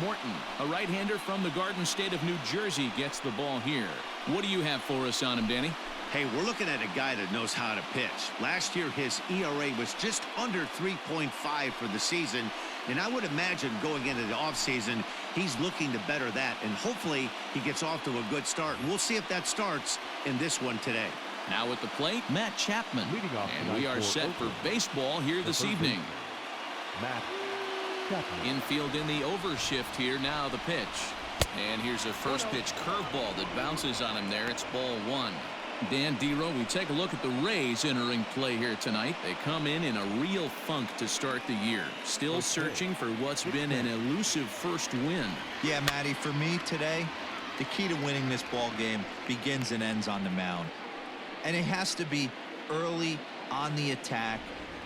Morton, a right-hander from the Garden State of New Jersey, gets the ball here. What do you have for us on him, Danny? Hey, we're looking at a guy that knows how to pitch. Last year, his ERA was just under 3.5 for the season. And I would imagine going into the offseason, he's looking to better that. And hopefully he gets off to a good start. And we'll see if that starts in this one today. Now at the plate, Matt Chapman. And we are set for baseball here this evening. Matt Chapman. Infield in the overshift here. Now the pitch. And here's a first pitch curveball that bounces on him there. It's ball one. Dan Dero, we take a look at the Rays entering play here tonight. They come in a real funk to start the year. Still searching for what's been an elusive first win. Yeah, Matty, for me today, the key to winning this ball game begins and ends on the mound. And it has to be early on the attack,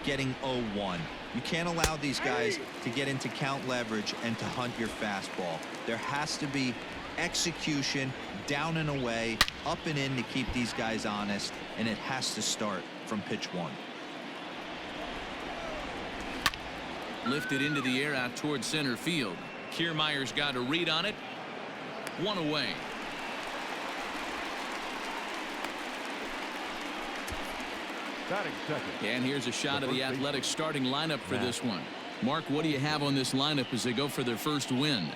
getting 0-1. You can't allow these guys to get into count leverage and to hunt your fastball. There has to be execution, down and away, up and in to keep these guys honest, and it has to start from pitch one. Lifted into the air out towards center field. Kiermaier's got a read on it. One away. Batting second. And here's a shot of the Athletics starting lineup for this one. Mark, what do you have on this lineup as they go for their first win?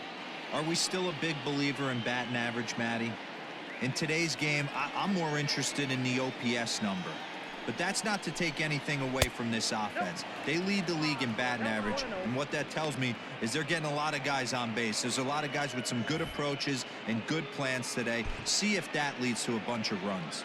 Are we still a big believer in batting average, Matty? In today's game, I'm more interested in the OPS number. But that's not to take anything away from this offense. They lead the league in batting average, and what that tells me is they're getting a lot of guys on base. There's a lot of guys with some good approaches and good plans today. See if that leads to a bunch of runs.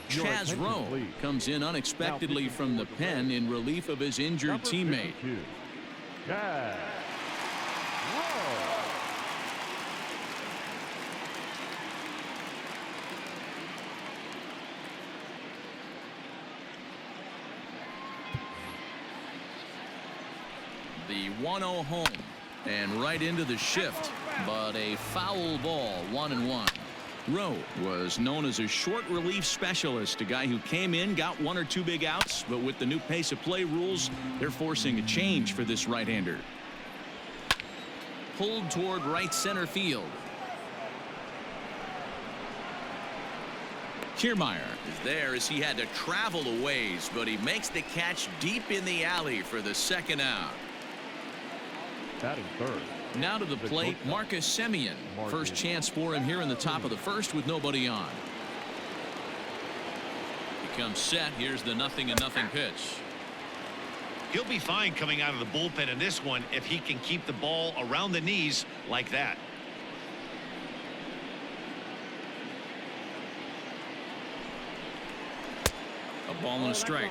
Chaz Rowe comes in unexpectedly from the pen in relief of his injured teammate. Chaz Rowe. The 1-0 home and right into the shift, but a foul ball, 1-1. Rowe was known as a short relief specialist, a guy who came in, got one or two big outs, but with the new pace of play rules, they're forcing a change for this right-hander. Pulled toward right center field. Kiermaier is there as he had to travel a ways, but he makes the catch deep in the alley for the second out. Batting third. Now to the plate, Marcus Semien. First chance for him here in the top of the first with nobody on. He comes set. Here's the 0-0 pitch. He'll be fine coming out of the bullpen in this one if he can keep the ball around the knees like that. A ball and a strike.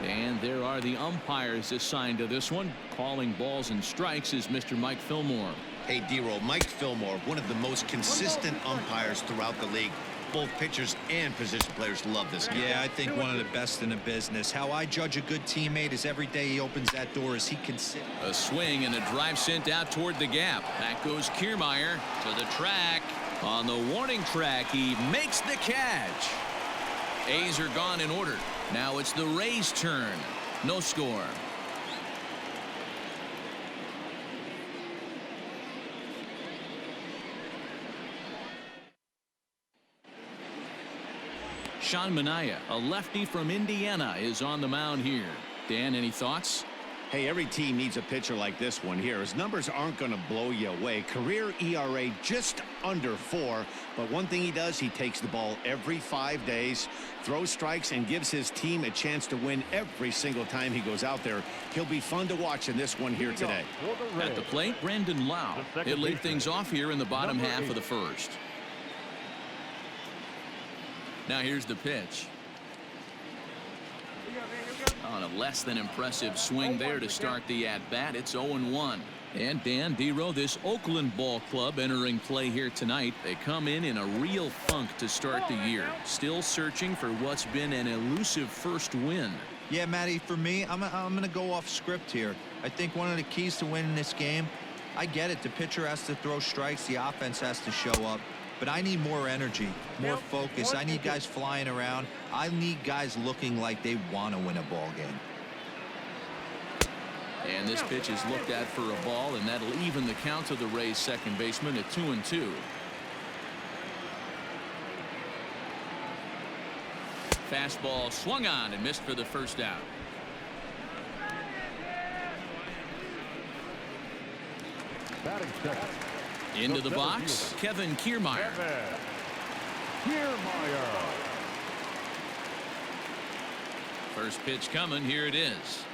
And there are the umpires assigned to this one. Calling balls and strikes is Mr. Mike Fillmore. Hey, D-Roll, Mike Fillmore, one of the most consistent umpires throughout the league. Both pitchers and position players love this guy. Yeah, I think one of the best in the business. How I judge a good teammate is every day he opens that door as he can sit. A swing and a drive sent out toward the gap. Back goes Kiermaier to the track. On the warning track, he makes the catch. A's are gone in order. Now it's the Rays' turn. No score. Sean Manaea, a lefty from Indiana, is on the mound here. Dan, any thoughts? Hey, every team needs a pitcher like this one here. His numbers aren't going to blow you away. Career ERA just under 4. But one thing he does, he takes the ball every 5 days, throws strikes, and gives his team a chance to win every single time he goes out there. He'll be fun to watch in this one here today. At the plate, Brandon Lau. He'll lead things off here in the bottom half of the first. Now here's the pitch. On a less than impressive swing there to start the at-bat. It's 0-1. And Dan Dero, this Oakland ball club entering play here tonight. They come in a real funk to start the year. Still searching for what's been an elusive first win. Yeah, Matty, for me, I'm going to go off script here. I think one of the keys to winning this game, I get it. The pitcher has to throw strikes. The offense has to show up. But I need more energy, more focus. I need guys flying around. I need guys looking like they want to win a ball game. And this pitch is looked at for a ball, and that'll even the count of the Rays second baseman at 2-2. Fastball swung on and missed for the first out. Batting second. Into the box, Kevin Kiermaier. First pitch coming. Here it is.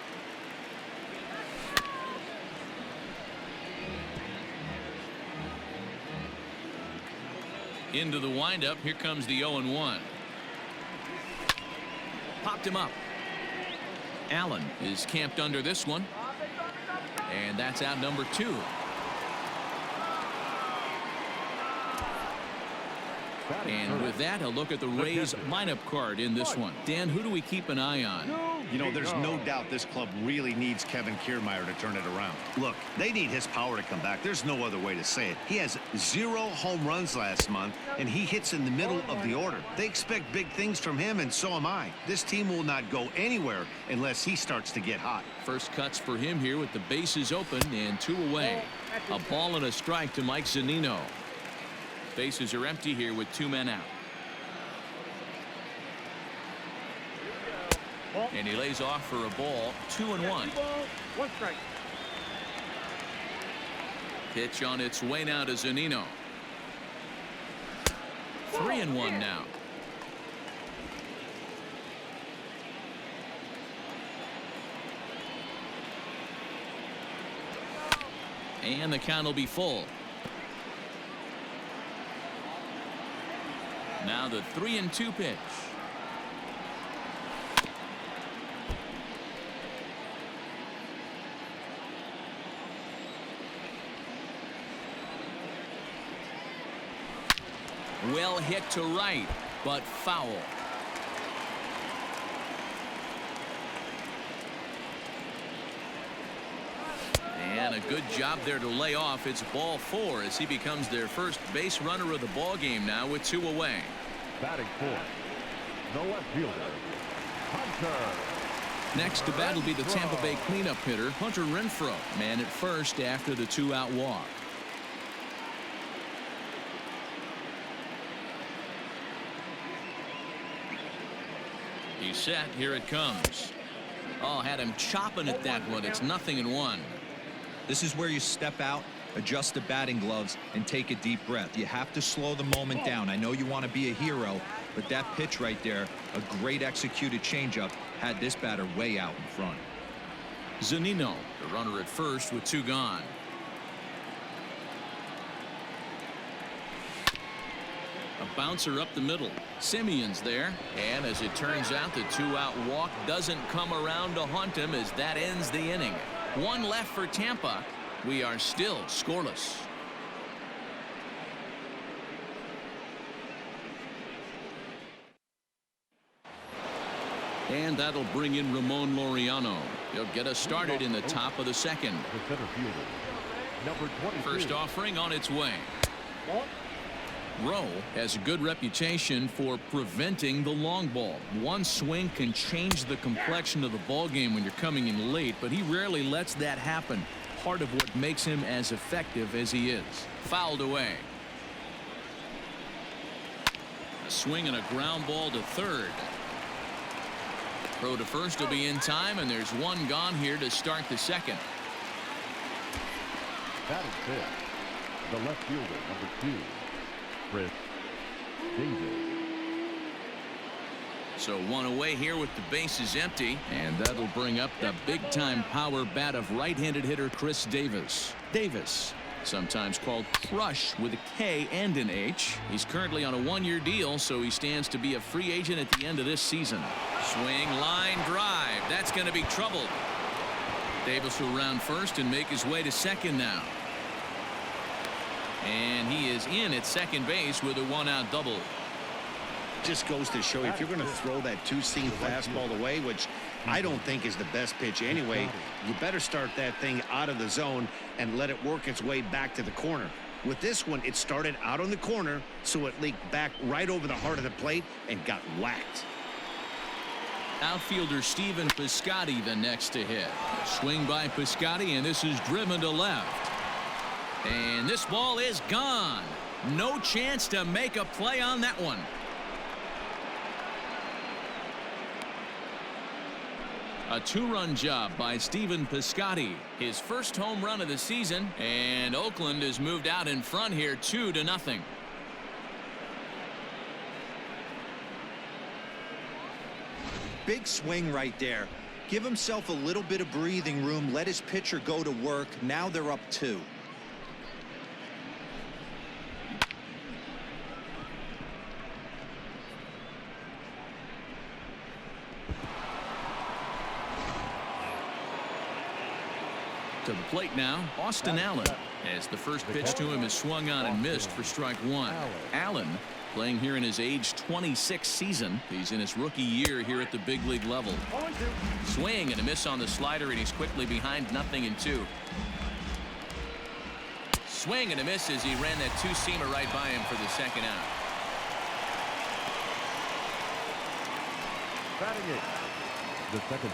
Into the windup. Here comes the 0-1. Popped him up. Allen is camped under this one. And that's out number 2. And with that, a look at the Rays lineup card in this one. Dan, who do we keep an eye on? You know, there's no doubt this club really needs Kevin Kiermaier to turn it around. Look, they need his power to come back. There's no other way to say it. He has 0 home runs last month, and he hits in the middle of the order. They expect big things from him, and so am I. This team will not go anywhere unless he starts to get hot. First cuts for him here with the bases open and 2 away. A ball and a strike to Mike Zunino. Bases are empty here with 2 men out. And he lays off for a ball. 2-1. 1 strike. Pitch on its way now to Zunino. 3-1 now. And the count will be full. Now the 3-2 pitch. Well hit to right, but foul. And a good job there to lay off. It's ball 4 as he becomes their first base runner of the ball game now with 2 away. Batting 4th, the left fielder, Hunter. Next to bat will be the Tampa Bay cleanup hitter, Hunter Renfro. Man at first after the 2-out walk. He's set. Here it comes. Oh, had him chopping at that one. It's 0-1. This is where you step out, adjust the batting gloves, and take a deep breath. You have to slow the moment down. I know you want to be a hero, but that pitch right there, a great executed changeup, had this batter way out in front. Zunino, the runner at first with 2 gone. A bouncer up the middle. Semien's there, and as it turns out, the 2-out walk doesn't come around to haunt him as that ends the inning. 1 left for Tampa. We are still scoreless. And that'll bring in Ramon Laureano. He'll get us started in the top of the second. The center fielder, number 22. First offering on its way. Rowe has a good reputation for preventing the long ball. One swing can change the complexion of the ball game when you're coming in late, but he rarely lets that happen. Part of what makes him as effective as he is. Fouled away. A swing and a ground ball to third. Throw to first will be in time, and there's 1 gone here to start the second. Batting 5th, the left fielder, number 2. Chris Davis. So 1 away here with the bases empty, and that'll bring up the big-time power bat of right-handed hitter Chris Davis. Davis, sometimes called Crush with a K and an H. He's currently on a 1-year deal, so he stands to be a free agent at the end of this season. Swing, line, drive. That's going to be trouble. Davis will round first and make his way to second now. And he is in at second base with a 1-out double. Just goes to show you, if you're going to throw that two-seam fastball away, which I don't think is the best pitch anyway, you better start that thing out of the zone and let it work its way back to the corner. With this one, it started out on the corner, so it leaked back right over the heart of the plate and got whacked. Outfielder Stephen Piscotty the next to hit. Swing by Piscotty, and this is driven to left. And this ball is gone. No chance to make a play on that one. A two-run job by Stephen Piscotty. His first home run of the season, and Oakland has moved out in front here 2-0. Big swing right there. Give himself a little bit of breathing room. Let his pitcher go to work. Now they're up 2. To the plate now, Austin Allen, as the first pitch to him is swung on and missed for strike one. Allen playing here in his age 26 season. He's in his rookie year here at the big league level. Swing and a miss on the slider, and he's quickly behind 0-2. Swing and a miss as he ran that two-seamer right by him for the second out. Batting it.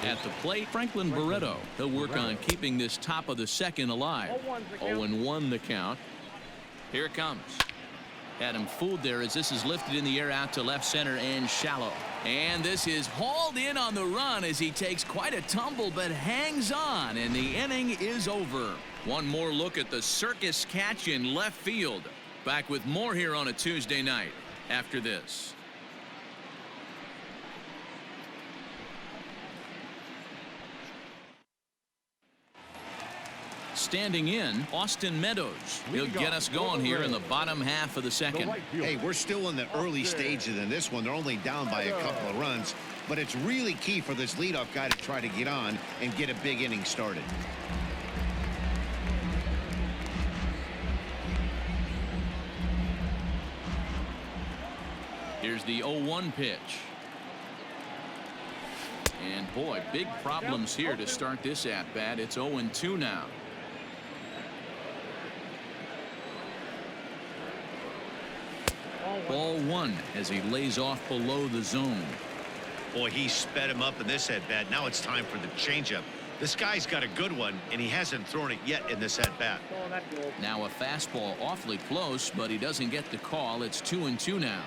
At the plate, Franklin Barreto. He'll work on keeping this top of the second alive. 0-1 the count. Here it comes. Had him fooled there as this is lifted in the air out to left center and shallow. And this is hauled in on the run as he takes quite a tumble but hangs on, and the inning is over. One more look at the circus catch in left field. Back with more here on a Tuesday night after this. Standing in, Austin Meadows. He'll get us going here in the bottom half of the second. Hey, we're still in the early stages in this one. They're only down by a couple of runs, but it's really key for this leadoff guy to try to get on and get a big inning started. Here's the 0-1 pitch. And boy, big problems here to start this at bat. It's 0-2 now. Ball one as he lays off below the zone. Boy, he sped him up in this at bat. Now it's time for the changeup. This guy's got a good one, and he hasn't thrown it yet in this at bat. Now a fastball awfully close, but he doesn't get the call. It's 2-2 now.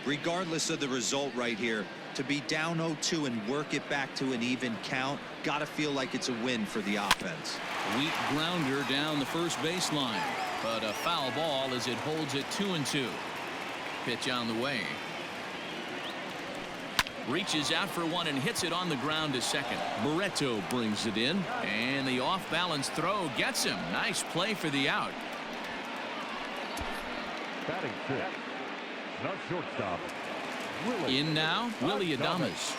Regardless of the result right here, to be down 0-2 and work it back to an even count, gotta feel like it's a win for the offense. Weak grounder down the first baseline, but a foul ball as it holds it 2-2. Pitch on the way. Reaches out for one and hits it on the ground to second. Barreto brings it in, and the off-balance throw gets him. Nice play for the out. Batting fifth. Not shortstop. In now, Willie Adames.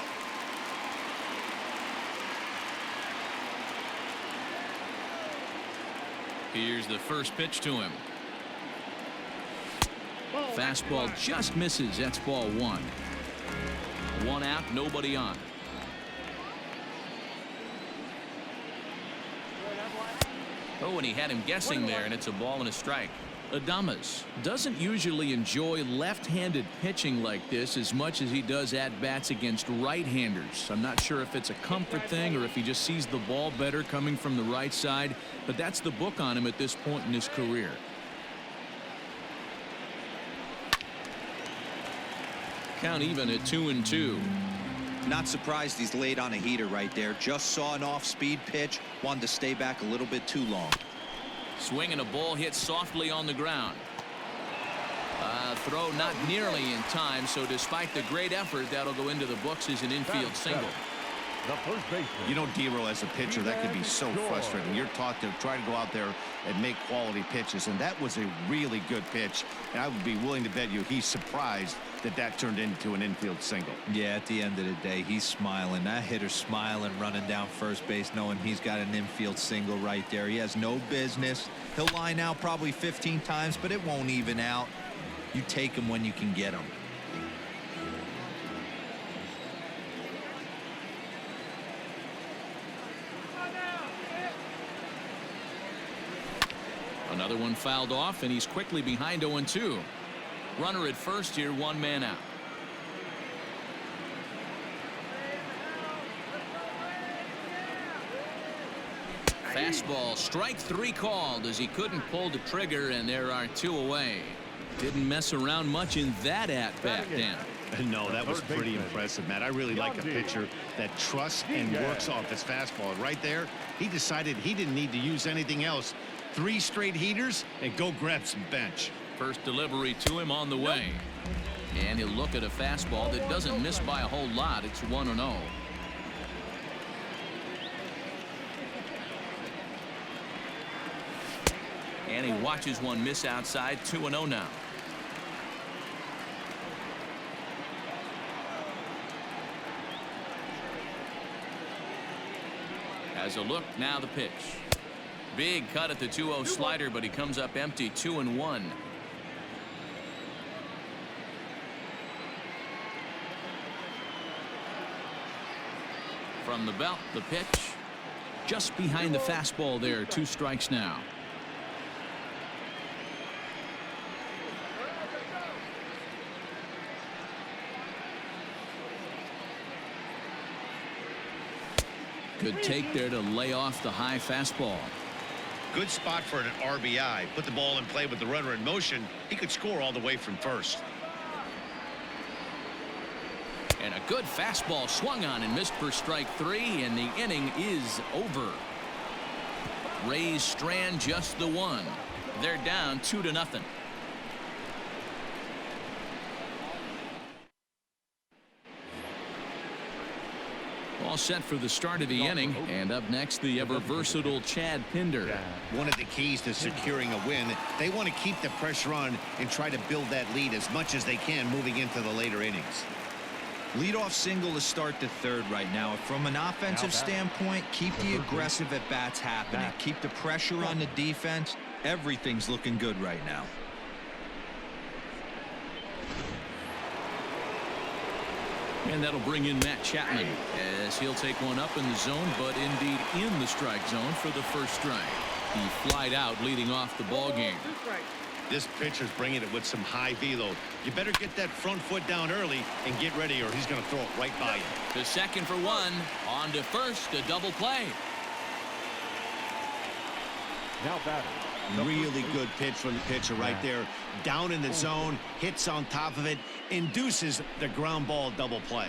Here's the first pitch to him. Fastball just misses. That's ball one. One out, nobody on. Oh, and he had him guessing there, and it's a ball and a strike. Adames doesn't usually enjoy left-handed pitching like this as much as he does at-bats against right-handers. I'm not sure if it's a comfort thing or if he just sees the ball better coming from the right side, but that's the book on him at this point in his career. Count even at 2-2. Not surprised he's laid on a heater right there. Just saw an off-speed pitch. Wanted to stay back a little bit too long. Swing and a ball hit softly on the ground. Throw not nearly in time, so despite the great effort, that'll go into the books as an infield single. The first baseman. You know, D-Row, as a pitcher, that could be so frustrating. You're taught to try to go out there and make quality pitches, and that was a really good pitch. And I would be willing to bet you he's surprised that that turned into an infield single. Yeah, at the end of the day, he's smiling. That hitter's smiling, running down first base, knowing he's got an infield single right there. He has no business. He'll line out probably 15 times, but it won't even out. You take him when you can get him. Another one fouled off, and he's quickly behind 0-2. Runner at first here, one man out. Fastball, strike three called as he couldn't pull the trigger, and there are two away. Didn't mess around much in that at-bat, Dan. No, that was pretty impressive, Matt. I really like a pitcher that trusts and works off his fastball. Right there, he decided he didn't need to use anything else. 3 straight heaters and go grab some bench. First delivery to him on the way. And he'll look at a fastball that doesn't miss by a whole lot. It's 1-0. And he watches one miss outside. 2-0 now. Has a look, now the pitch. Big cut at the 2-0 slider, but he comes up empty. 2-1. From the belt, the pitch. Just behind the fastball there. 2 strikes now. Good take there to lay off the high fastball. Good spot for an RBI. Put the ball in play with the runner in motion. He could score all the way from first. And a good fastball swung on and missed for strike 3, and the inning is over. Rays strand just the one. They're down 2-0. All set for the start of the inning, and up next the ever versatile Chad Pender. One of the keys to securing a win, they want to keep the pressure on and try to build that lead as much as they can moving into the later innings. Leadoff single to start the third right now. From an offensive standpoint, keep the aggressive at bats happening. Keep the pressure on the defense. Everything's looking good right now. And that'll bring in Matt Chapman as he'll take one up in the zone, but indeed in the strike zone for the first strike. He flied out leading off the ball game. This pitcher's bringing it with some high velo. You better get that front foot down early and get ready, or he's going to throw it right by you. The second for one. On to first, a double play. Now batting. Really good pitch from the pitcher right there. Down in the zone, hits on top of it, induces the ground ball double play.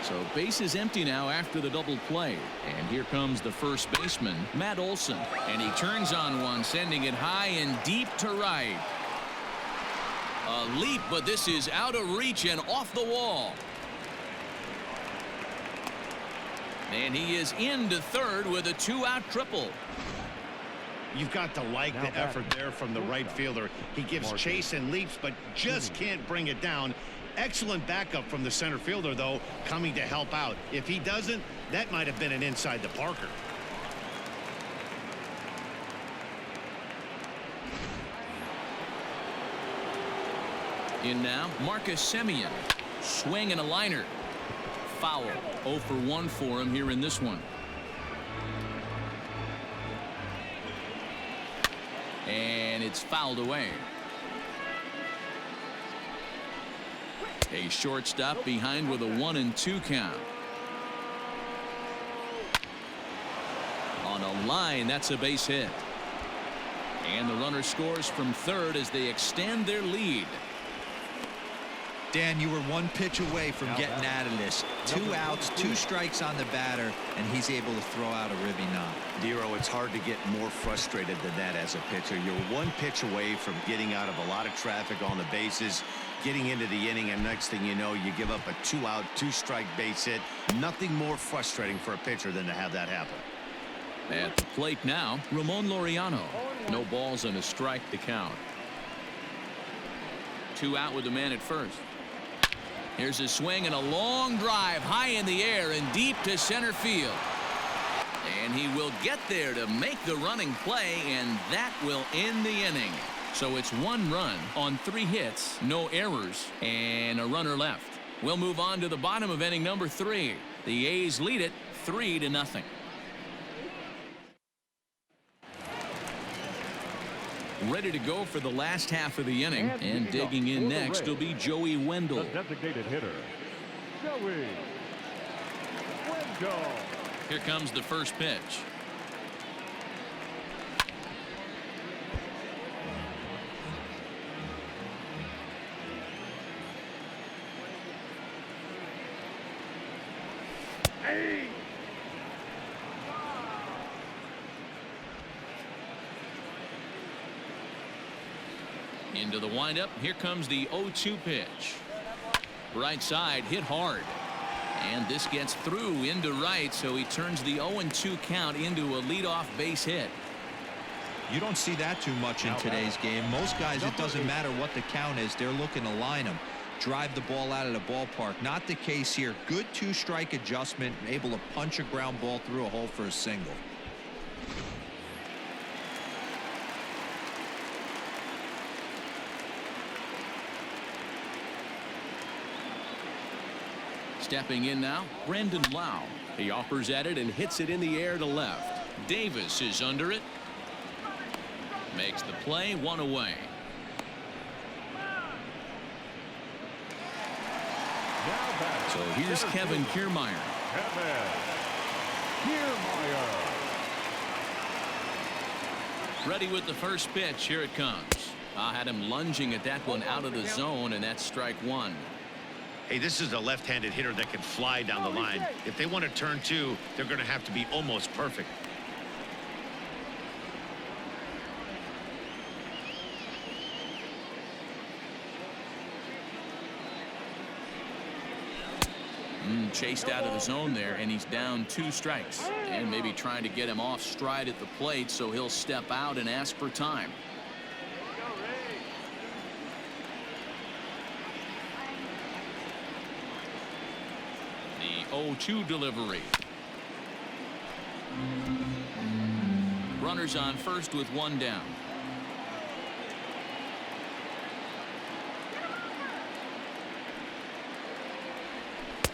So base is empty now after the double play. And here comes the first baseman, Matt Olson. And he turns on one, sending it high and deep to right. A leap, but this is out of reach and off the wall. And he is into third with a 2-out triple. You've got to like the effort there from the right fielder. He gives chase and leaps, but just can't bring it down. Excellent backup from the center fielder, though, coming to help out. If he doesn't, that might have been an inside the Parker. In now, Marcus Semien. Swing and a liner. Foul. 0 for 1 for him here in this one. And it's fouled away. A shortstop behind with a 1-2 count. On a line, that's a base hit. And the runner scores from third as they extend their lead. Dan, you were 1 pitch away from getting out of this. 2 outs, 2 strikes on the batter, and he's able to throw out a ribby knock. Dero, it's hard to get more frustrated than that as a pitcher. You're 1 pitch away from getting out of a lot of traffic on the bases, getting into the inning, and next thing you know, you give up a 2-out, 2-strike base hit. Nothing more frustrating for a pitcher than to have that happen. At the plate now, Ramon Laureano. No balls and a strike to count. 2 out with the man at first. Here's a swing and a long drive high in the air and deep to center field. And he will get there to make the running play, and that will end the inning. So it's 1 run on 3 hits, no errors, and a runner left. We'll move on to the bottom of inning number 3. The A's lead it 3-0. Ready to go for the last half of the inning, and digging in next will be Joey Wendell. The designated hitter, Joey Wendell. Here comes the first pitch. Into the windup. Here comes the 0-2 pitch. Right side, hit hard. And this gets through into right, so he turns the 0-2 count into a leadoff base hit. You don't see that too much in today's game. Most guys, it doesn't matter what the count is. They're looking to line them, drive the ball out of the ballpark. Not the case here. Good 2-strike adjustment, able to punch a ground ball through a hole for a single. Stepping in now, Brandon Lau. He offers at it and hits it in the air to left. Davis is under it. Makes the play, 1 away. So here's Kevin Kiermaier. Ready with the first pitch. Here it comes. I had him lunging at that one out of the zone, and that's strike 1. Hey, this is a left-handed hitter that can fly down the line. If they want to turn 2, they're going to have to be almost perfect. Chased out of the zone there, and he's down 2 strikes. And maybe trying to get him off stride at the plate, so he'll step out and ask for time. The 0-2 delivery. Runners on first with 1 down.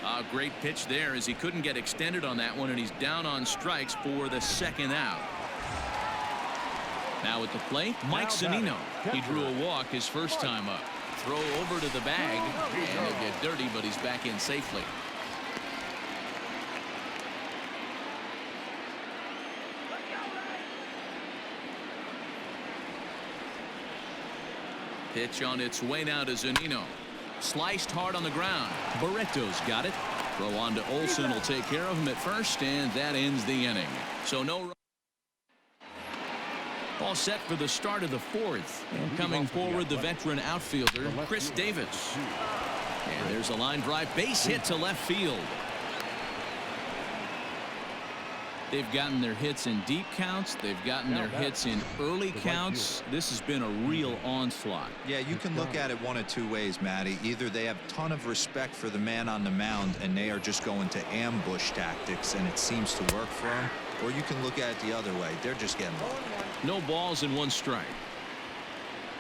A great pitch there as he couldn't get extended on that one, and he's down on strikes for the 2nd out. Now at the plate, Mike Semien. He drew a walk his first time up. Throw over to the bag, and he'll get dirty, but he's back in safely. Pitch on its way now to Zunino. Sliced hard on the ground. Barreto's got it. Throw on to Olsen will take care of him at first, and that ends the inning. So no run. All set for the start of the 4th. And coming forward, the veteran outfielder, Chris Davis. And there's a line drive base hit to left field. They've gotten their hits in deep counts. They've gotten their hits in early counts. This has been a real onslaught. Yeah, you can look at it one of 2 ways, Matty. Either they have a ton of respect for the man on the mound and they are just going to ambush tactics and it seems to work for them, or you can look at it the other way. They're just getting lucky. No balls and 1 strike.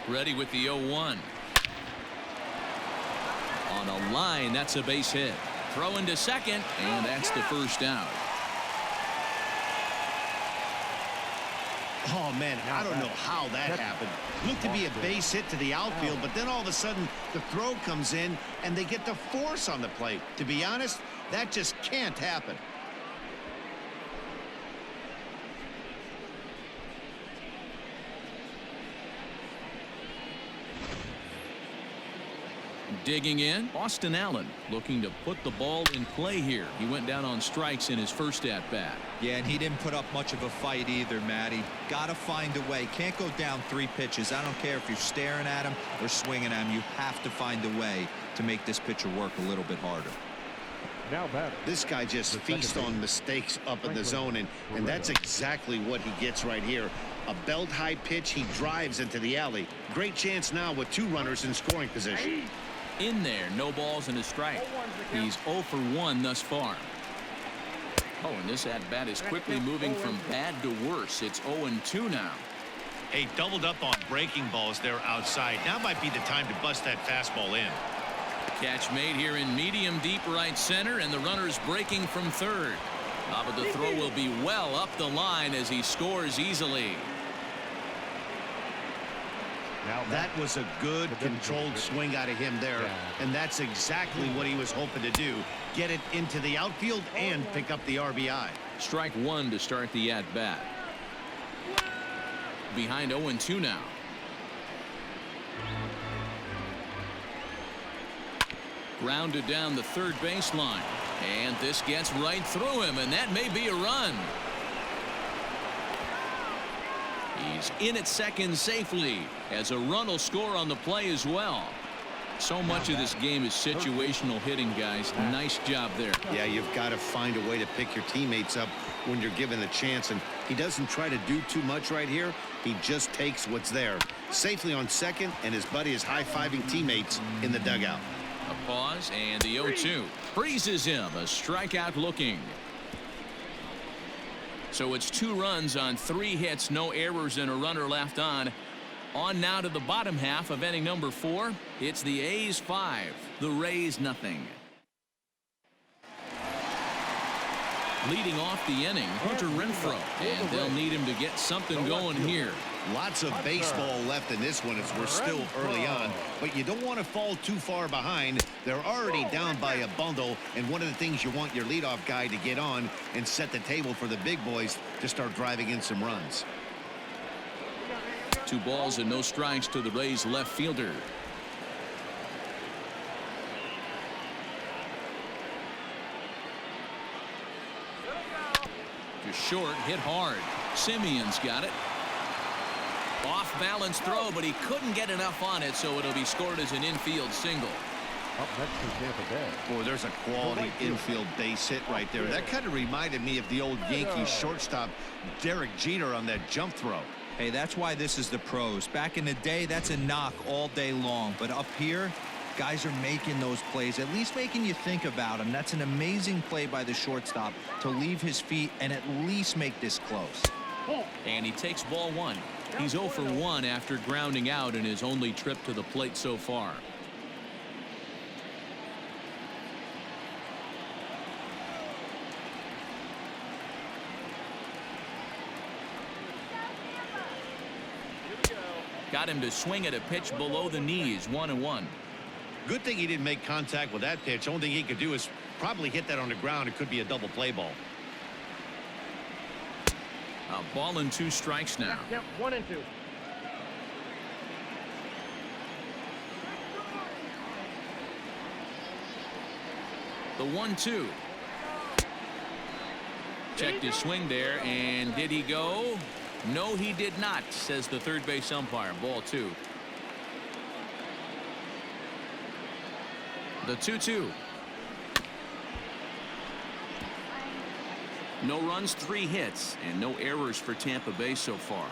Ready with the 0-1. On a line, that's a base hit. Throw into second, and that's the first out. Oh, man, I don't know how that happened. Looked to be a base hit to the outfield, but then all of a sudden the throw comes in and they get the force on the plate. To be honest, that just can't happen. Digging in, Austin Allen looking to put the ball in play here. He went down on strikes in his first at bat. Yeah, and he didn't put up much of a fight either, Matty. Got to find a way. Can't go down 3 pitches. I don't care if you're staring at him or swinging at him. You have to find a way to make this pitcher work a little bit harder. Now batter. This guy just feasts on mistakes up in the zone, and that's exactly what he gets right here. A belt-high pitch, he drives into the alley. Great chance now with 2 runners in scoring position. In there, no balls and a strike. He's 0 for 1 thus far. Oh, and this at-bat is quickly moving from bad to worse. It's 0-2 now. Hey, doubled up on breaking balls there outside. Now might be the time to bust that fastball in. Catch made here in medium deep right center, and the runner's breaking from third. But the throw will be well up the line as he scores easily. Now That was a good controlled swing out of him there, and that's exactly what he was hoping to do. Get it into the outfield and pick up the RBI. Strike one to start the at-bat. Behind 0-2 now. Grounded down the third baseline, and this gets right through him, and that may be a run. He's in at second safely, as a run will score on the play as well. So much of this game is situational hitting, guys. Nice job there. Yeah, you've got to find a way to pick your teammates up when you're given the chance, and he doesn't try to do too much right here. He just takes what's there. Safely on second, and his buddy is high-fiving teammates in the dugout. A pause, and the 0-2 freezes him. A strikeout looking. So it's 2 runs on 3 hits, no errors, and a runner left on. On now to the bottom half of inning number 4. It's the A's 5, the Rays nothing. Leading off the inning, Hunter Renfro, and they'll need him to get something going here. Lots of baseball left in this one as we're still early on, but you don't want to fall too far behind. They're already down by a bundle, and one of the things you want your leadoff guy to get on and set the table for the big boys to start driving in some runs. 2 balls and no strikes to the Rays left fielder. To short, hit hard. Semien's got it. Off balance throw, but he couldn't get enough on it, so it'll be scored as an infield single. up next to Tampa Bay. Boy, there's a quality infield base hit right there. That kind of reminded me of the old Yankees shortstop Derek Jeter on that jump throw. Hey, that's why this is the pros. Back in the day, that's a knock all day long. But up here, guys are making those plays, at least making you think about them. That's an amazing play by the shortstop to leave his feet and at least make this close. And he takes ball 1. He's 0 for 1 after grounding out in his only trip to the plate so far. Got him to swing at a pitch below the knees, 1-1. Good thing he didn't make contact with that pitch. Only thing he could do is probably hit that on the ground. It could be a double play ball. A ball and 2 strikes now. Yep, 1 and 2. The 1-2. Checked his swing there, and did he go? No, he did not, says the third base umpire. Ball 2. The 2-2. No runs, 3 hits, and no errors for Tampa Bay so far.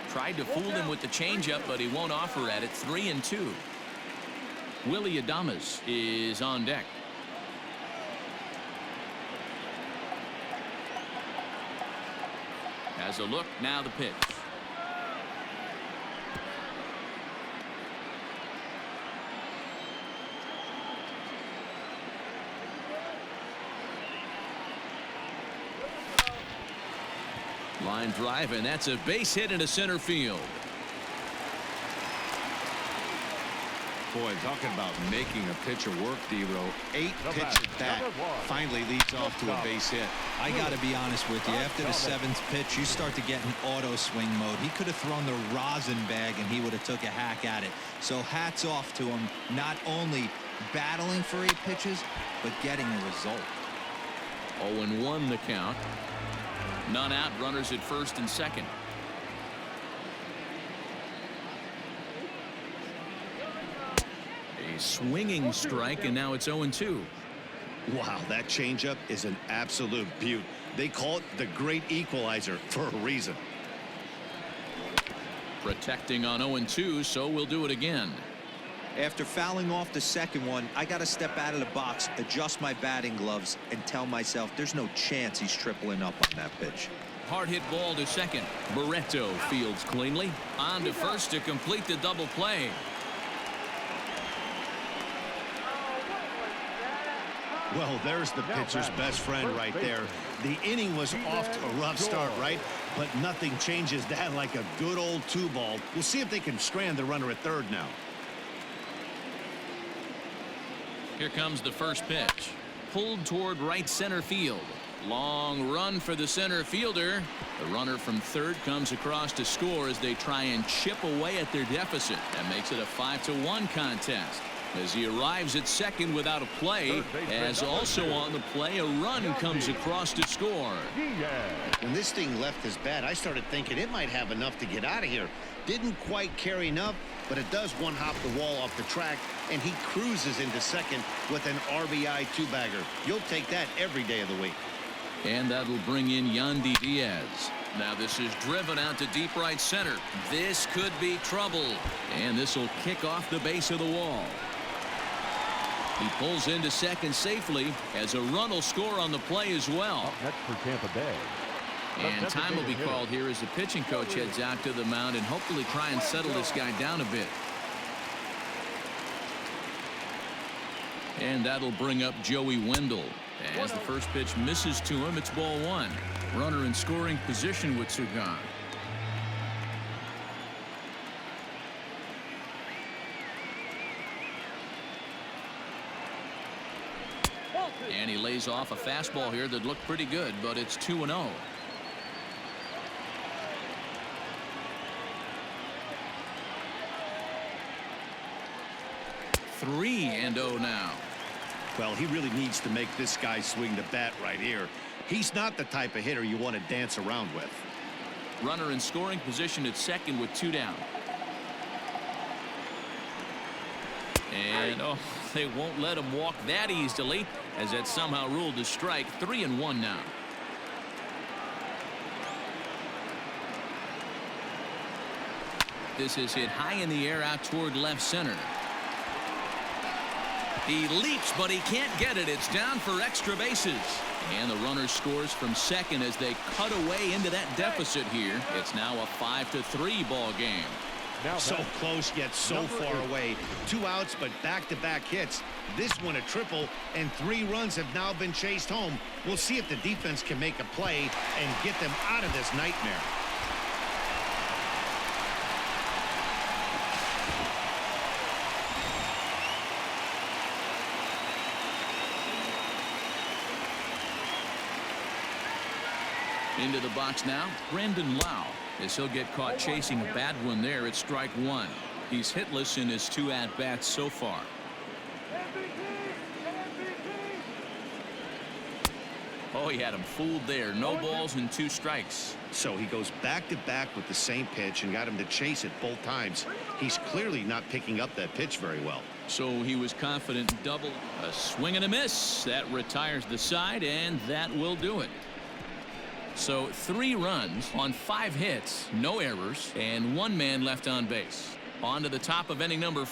Tried to fool him with the changeup, but he won't offer at it. 3-2. Willie Adames is on deck. Has a look, now the pitch. Line drive, and that's a base hit into center field. Boy, talking about making a pitcher work, D-Row. 8 pitch at bat finally leads off to a base hit. I got to be honest with you. After the 7th pitch, you start to get in auto swing mode. He could have thrown the rosin bag, and he would have took a hack at it. So hats off to him, not only battling for 8 pitches, but getting a result. 0-1 the count. None out, runners at first and second. A swinging strike, and now it's 0-2. Wow, that changeup is an absolute beaut. They call it the great equalizer for a reason. Protecting on 0-2, so we'll do it again. After fouling off the second one, I got to step out of the box, adjust my batting gloves, and tell myself there's no chance he's tripling up on that pitch. Hard hit ball to second. Barreto fields cleanly. On to first to complete the double play. Well, there's the pitcher's best friend right there. The inning was off to a rough start, right? But nothing changes that like a good old 2-ball. We'll see if they can strand the runner at third now. Here comes the first pitch. Pulled toward right center field. Long run for the center fielder. The runner from third comes across to score as they try and chip away at their deficit. That makes it a 5-1 contest. As he arrives at second without a play, as also on the play, a run comes across to score. When this thing left his bat, I started thinking it might have enough to get out of here. Didn't quite carry enough, but it does one-hop the wall off the track, and he cruises into second with an RBI 2-bagger. You'll take that every day of the week. And that'll bring in Yandy Diaz. Now this is driven out to deep right center. This could be trouble. And this will kick off the base of the wall. He pulls into second safely as a run will score on the play as well. Up next for Tampa Bay. And time will be called here as the pitching coach heads out to the mound and hopefully try and settle this guy down a bit. And that'll bring up Joey Wendell. As the first pitch misses to him, it's ball one. Runner in scoring position with Sugan. And he lays off a fastball here that looked pretty good, but it's 2-0. Three and 0 now. Well, he really needs to make this guy swing the bat right here. He's not the type of hitter you want to dance around with. Runner in scoring position at second with 2 down. And oh, they won't let him walk that easily as that somehow ruled a strike. 3-1 now. This is hit high in the air out toward left center. He leaps, but he can't get it. It's down for extra bases. And the runner scores from second as they cut away into that deficit here. It's now a 5-3 ball game. So close yet so far away. 2 outs, but back-to-back hits. This one a triple, and 3 runs have now been chased home. We'll see if the defense can make a play and get them out of this nightmare. Into the box now, Brandon Lau, as he'll get caught chasing a bad one there at strike 1. He's hitless in his 2 at-bats so far. Oh, he had him fooled there. No balls and 2 strikes. So he goes back-to-back with the same pitch and got him to chase it both times. He's clearly not picking up that pitch very well. So he was confident double. A swing and a miss. That retires the side, and that will do it. So 3 runs on 5 hits, no errors, and 1 man left on base. On to the top of inning number